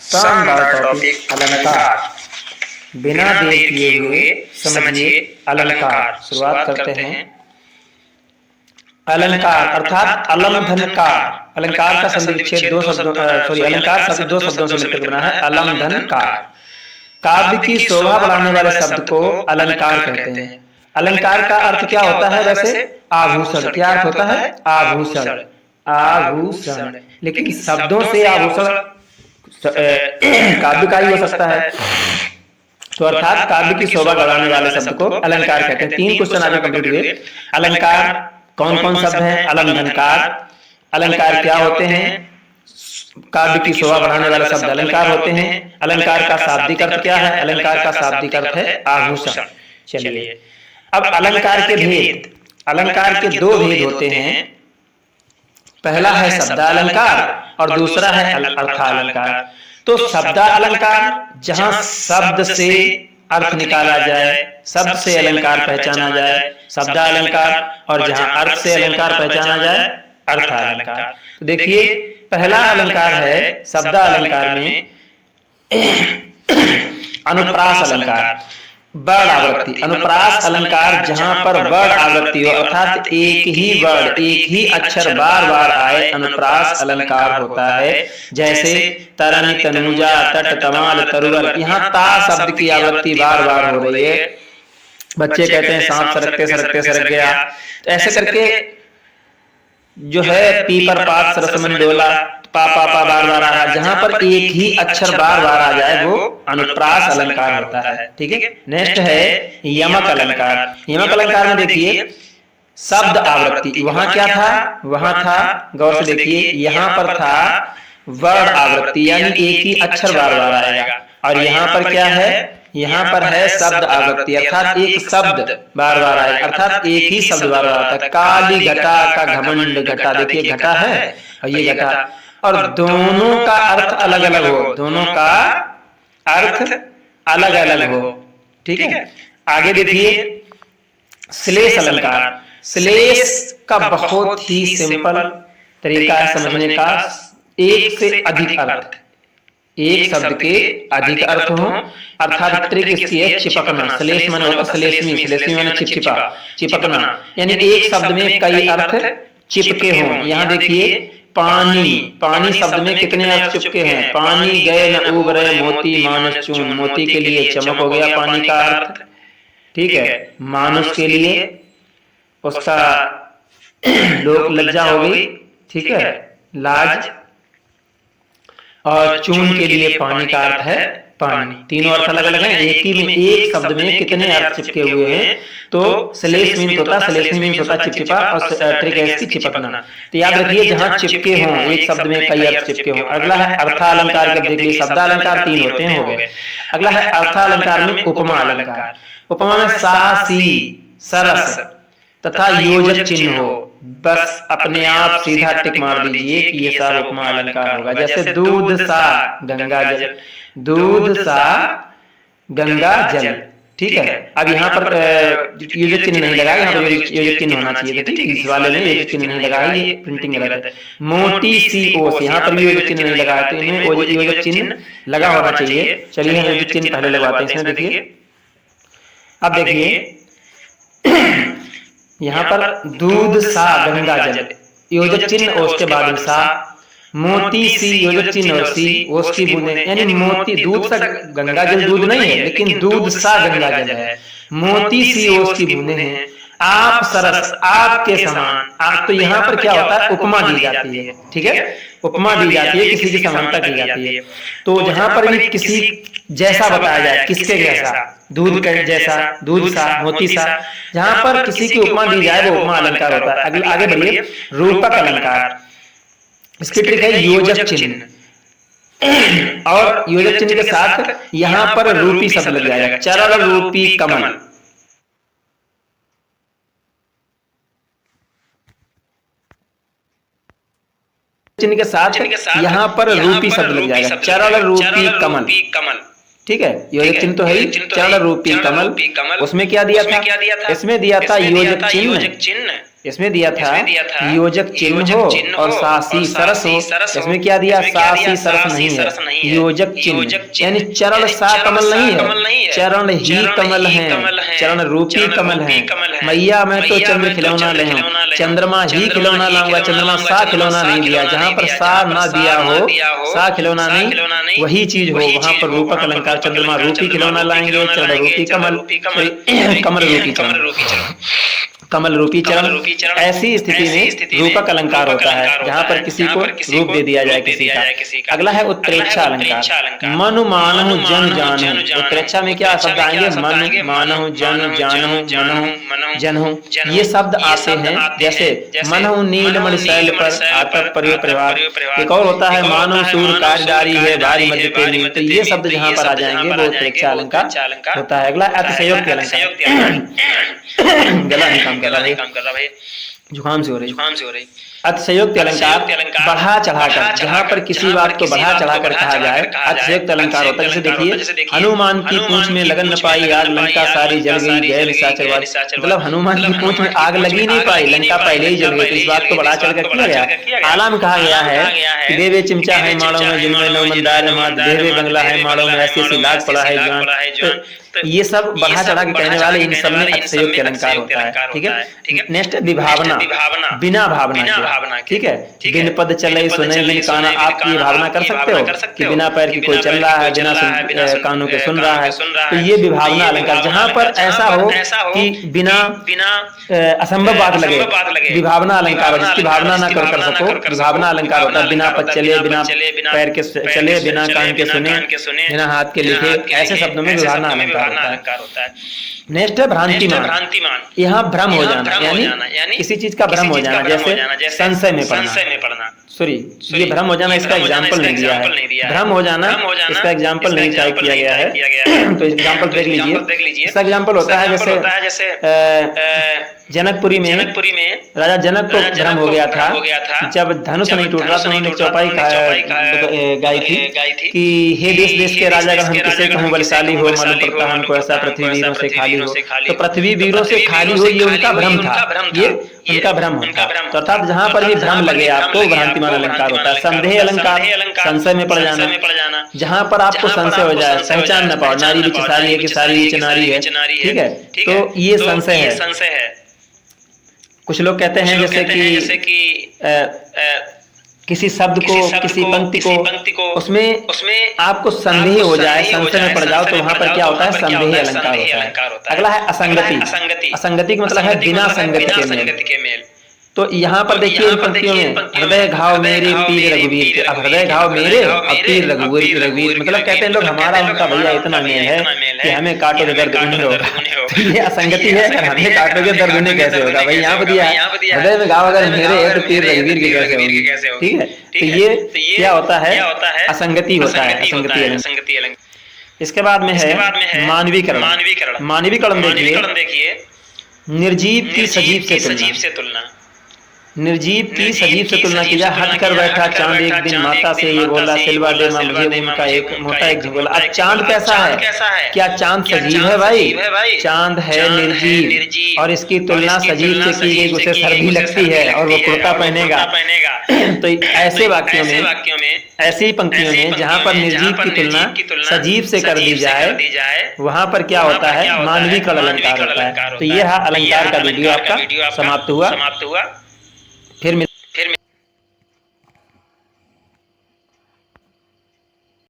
शानदार टॉपिक अलंकार। बिना देर किए हुए समझिए अलंकार। शुरुआत करते हैं। अलंकार अर्थात अलमधनकार। अलंकार का संधि विच्छेद अलंकार शब्द दो शब्दों से मिलकर बना है, अलमधनकार। काव्य की शोभा बढ़ाने वाले शब्द को अलंकार कहते हैं। अलंकार का अर्थ क्या होता है वैसे? आभूषण। क्या अर्थ होता है? आभूषण। आभूषण। लेकिन शब्दों से आभूषण काव्य का ही हो सकता है। तो अर्थात काव्य की शोभा बढ़ाने वाले शब्द को अलंकार कहते हैं। 3 क्वेश्चन आगे कंप्लीट हुए। अलंकार कौन कौन शब्द हैं? अलंकार। अलंकार क्या होते हैं? काव्य की शोभा बढ़ाने वाले शब्द अलंकार होते हैं। अलंकार का शाब्दिक अर्थ क्या है? अलंकार का शाब्दिक अर्थ है आभूषण। चलिए अब अलंकार के भेद। अलंकार के 2 भेद होते हैं। पहला है शब्दालंकार और दूसरा है अर्थालंकार। तो शब्दालंकार जहां शब्द से अर्थ निकाला जाए, शब्द से अलंकार पहचाना जाए, शब्दालंकार, और जहां अर्थ से अलंकार पहचाना जाए, अर्थालंकार। तो देखिए पहला अलंकार है शब्दालंकार में अनुप्रास अलंकार, वर्ड आवृत्ति। अनुप्रास अलंकार जहां पर वर्ड आवृत्ति हो, अर्थात एक ही वर्ड, एक ही अक्षर बार बार आए, अनुप्रास अलंकार होता है। जैसे तरन, तनुजा, तट, तमाल, तरुवर। यहाँ ता शब्द की आवृत्ति बार बार हो रही है। बच्चे कहते हैं सांप सरकते सरकते सरक गया। तो ऐसे करके जो है पीपर पात सरसमन डोला, पा पा पा बार बार आ रहा है। जहां पर एक ही अक्षर बार बार आ जाए वो अनुप्रास अलंकार होता है। ठीक है। नेक्स्ट है यमक अलंकार। यमक अलंकार में देखिए शब्द आवृत्ति। वहां क्या था? वहां था, गौर से देखिए, यहाँ पर था वर्ड आवृत्ति, यानी एक ही अक्षर बार बार आएगा। और यहाँ पर क्या है? यहाँ पर है शब्द आवृत्ति, अर्थात एक शब्द बार बार आएगा, अर्थात एक ही शब्द बार बार आता है। काली घटा का घमंड घटा। देखिए घटा है और ये घटा, और दोनों का अर्थ अलग अलग हो, दोनों का अर्थ अलग अलग हो। ठीक है। आगे देखिए श्लेष अलंकार। श्लेष का बहुत ही सिंपल तरीका है समझने का। एक से अधिक अर्थ, एक शब्द के अधिक अर्थ हो, अर्थात त्रिक इसकी है चिपकना। श्लेष माने होता श्लेषमी, श्लेषमी माने चिपचिपा, चिपकना, यानी एक शब्द में कई अर्थ चिपके हों। यहाँ देखिए पानी। पानी शब्द में कितने अर्थ चिपके हैं? पानी गए न उब रहे मोती मानस चून। मोती के लिए चमक हो गया पानी का अर्थ। ठीक है। मानुष के लिए उसका लोक लज्जा हो गई। ठीक है, लाज। और चून के लिए पानी का अर्थ है पानी। तीनों अर्थ अलग अलग हैं। एक ही में, एक शब्द में कितने अर्थ चिपके हुए हैं? तो श्लेष मीन्स होता, श्लेषणी मीन्स होता चिपचिपा, और त्रिक की चिपकना। तो याद रखिए जहां चिपके हों, एक शब्द में कई अर्थ चिपके हों। अगला है अर्थालंकार। जब देखिए शब्दालंकार 3 होते हैं, हो गए। अगला है अर्थालंकार में उपमा अलंकार। उपमा में सा, सी, सरस तथा योजक चिन्ह हो, बस अपने आप सीधा टिक मार दीजिए कि ये सारा उपमा अलंकार होगा। जैसे दूध सा गंगा जल, दूध सा गंगा जल। ठीक है। अब यहाँ पर योजक चिन्ह नहीं लगा, यहाँ पर योजक चिन्ह होना चाहिए। ठीक है, इस वाले में योजक चिन्ह नहीं लगा, ये प्रिंटिंग गलत है। मोटी सी ओस, यहाँ पर भी योजक चिन्ह नहीं लगा, तो इनमें योजक चिन्ह लगा होना चाहिए। चलिए हम योजक चिन्ह पहले लगवाते हैं इसमें। देखिए अब देखिए यहाँ पर दूध सा गंगा जल, योजक चिन्ह ओस के बाद में सा। मोती सी, योजक चिन्ह और सी, ओस की बूंदें, यानी मोती, दूध सा गंगा जल दूध नहीं है, लेकिन दूध सा गंगा जल है। मोती सी ओस की बूंदें हैं। आप सरस, आपके समान। आप, तो यहाँ पर क्या होता है? उपमा दी जाती है। ठीक है, उपमा दी जाती है, किसी की समानता की जाती है। तो जहां पर भी किसी जैसा बताया जाए, किसके जैसा? दूध के जैसा, दूध सा, मोती सा, जहां पर किसी की उपमा दी जाए वो उपमा अलंकार होता है। अगले आगे बढ़िए रूपक अलंकार। इसकी ट्रिक है योजक चिन्ह, और योजक चिन्ह के साथ यहां पर रूपी शब्द लग जाएगा। चरण रूपी कमल। चिन्ह के साथ यहाँ पर रूपी शब्द लग जाएगा। चरण रूपी कमल। ठीक है, योजक चिन्ह तो है ही। चरण रूपी कमल, उसमें क्या दिया था? इसमें दिया था योजक चिन्ह इसमें दिया था योजक चिन्ह हो और सासी सरस हो। इसमें क्या दिया, सासी सरस नहीं है, योजक चिन्ह यानी चरण सा कमल नहीं है, चरण ही कमल हैं, चरण रूपी कमल हैं। मैया मैं तो चंद्र खिलौना ले हूं, चंद्रमा ही खिलौना लाऊंगा, चंद्रमा सा खिलौना नहीं दिया। जहां पर सा ना दिया हो, सा खिलौना नहीं, वही चीज हो, वहां पर रूपक अलंकार चंद्रमा रूपी खिलौना लाएंगे, चरण रूपी कमल, कमल रूपी चरण, कमल रूपी चरण। ऐसी स्थिति में रूपक अलंकार होता है जहां पर किसी को रूप दे दिया जाए किसी का। अगला है उत्प्रेक्षा अलंकार। मनु मानहु जन जानहु। उत्प्रेक्षा में क्या शब्द आएंगे, मनु मानहु जन जानहु मनहु जनहु, ये शब्द आते हैं। जैसे मनहु नीलमणि शैल पर आतप परिवार। एक और होता है मानव सूर कार्यदारी है भारी मध्य पे, तो ये शब्द जहां पर आ जाएंगे वो उत्प्रेक्षा अलंकार होता है। अगला अतिशयोक्ति अलंकार। गला नहीं काम कर रहा भाई, जुकाम से हो रही। अतिशयोक्ति अलंकार बढ़ा चढ़ाकर, जहां पर किसी बात को बढ़ा चढ़ाकर कहा जाए अतिशयोक्ति अलंकार होता है। जैसे देखिए हनुमान की पूंछ में लगन न पाई आग, लंका सारी जल गई गए निशाचरवादी। मतलब हनुमान की पूंछ में आग लगी नहीं पाई, लंका पहले ही जल गई, तो इस बात को बढ़ा चढ़कर किया गया। आला में कहा गया है देवे चिमचा है माड़ों में जिनमें नौ मंदार देवे बंगला है माड़ों में ऐसी ऐसी लाग पड़ा है जान। तो ये सब बढ़ा चढ़ा के कहने वाले इन सब में अतिशयोक्ति अलंकार होता है। ठीक है। नेक्स्ट विभावना, बिना भावना के। ठीक है। बिन पद चले सुने बिन काना, आप ये भावना कर सकते हो कि बिना पैर की कोई चल रहा है, बिना कानों के सुन रहा है, तो ये विभावना अलंकार। जहां पर ऐसा हो कि बिना असंभव बात लगे, विभावना अलंकार, जिसकी भावना ना कर सको, विभावना अलंकार होता है। बिना पद चले, बिना पैर के चले, बिना कान के सुने, बिना हाथ के लिखे, ऐसे शब्दों में विभावना अलंकार होता है। नेक्स्ट है भ्रांतिमान। यहाँ भ्रम हो जाना, यानी किसी चीज का भ्रम हो जाना, जैसे संशय में पड़ना। सॉरी, ये भ्रम हो जाना, इसका एग्जाम्पल नहीं दिया है। भ्रम हो जाना, इसका एग्जाम्पल नहीं टाइप किया गया है, तो एग्जाम्पल देख लीजिए। इसका एग्जाम्पल होता है जैसे जनकपुरी में राजा जनक को भ्रम हो गया था, जब धनुष नहीं टूट रहा तो उन्होंने चौपाई गाई थी कि हे देश के राजा अगर हम किसे कहूँ बलशाली हो, मालूम पड़ता हमको ऐसा पृथ्वी वीरों से खाली हो। तो पृथ्वी वीरों से खाली हो, ये उनका भ्रम था, ये उनका भ्रम होता। तो अर्थात जहां पर भी भ्रम लगे आपको भ्रांतिमान अलंकार होता है। संदेह अलंकार, संशय में पड़ जाना, जहां पर आपको संशय हो जाए, पहचान न पाओ, नारी बीच सारी है कि सारी बीच नारी है। ठीक है, तो ये संशय है। कुछ लोग कहते हैं जैसे कि किसी शब्द को, किसी पंक्ति को उसमें आपको संदेह हो जाए, संशय में पड़ जाओ, तो वहां पर क्या होता है, संदेह अलंकार होता है। अगला है असंगति। असंगति का मतलब है बिना संगति के मेल। तो यहाँ पर देखिए इन पंक्तियों में हृदय घाव मेरे पीर रघुवीर के, अब हृदय घाव मेरे और पीर रघुवीर मतलब कहते हैं लोग हमारा उनका भैया इतना मेल है कि हमें काटोगे दर्द उन्हें होगा। तो ये असंगति है, अगर हमें काटोगे दर्द उन्हें कैसे होगा भाई, यहाँ पर दिया है हृदय में घाव अगर मेरे है तो पीर रघुवीर की कैसे होगी। ठीक है, तो ये क्या होता है, असंगति होता है, असंगति। इसके बाद में है मानवीकरण। मानवीकरण देखिए, निर्जीव की सजीव से तुलना, निर्जीव की सजीव से तुलना की जाए। हट कर बैठा चांद एक दिन माता से ये बोला, सिलवा दे मां मुझे उनका एक मोटा एक झोला। अब चांद कैसा है, क्या चांद सजीव है भाई? चांद है निर्जीव, और इसकी तुलना सजीव से की गई, उसे सर्दी लगती है और वो कुर्ता पहनेगा। तो ऐसे वाक्यों में, ऐसी पंक्तियों में जहाँ पर निर्जीव की तुलना सजीव से कर दी जाए, वहां पर क्या होता है, मानवीकरण अलंकार होता है। तो यह अलंकार का वीडियो आपका समाप्त हुआ। फिर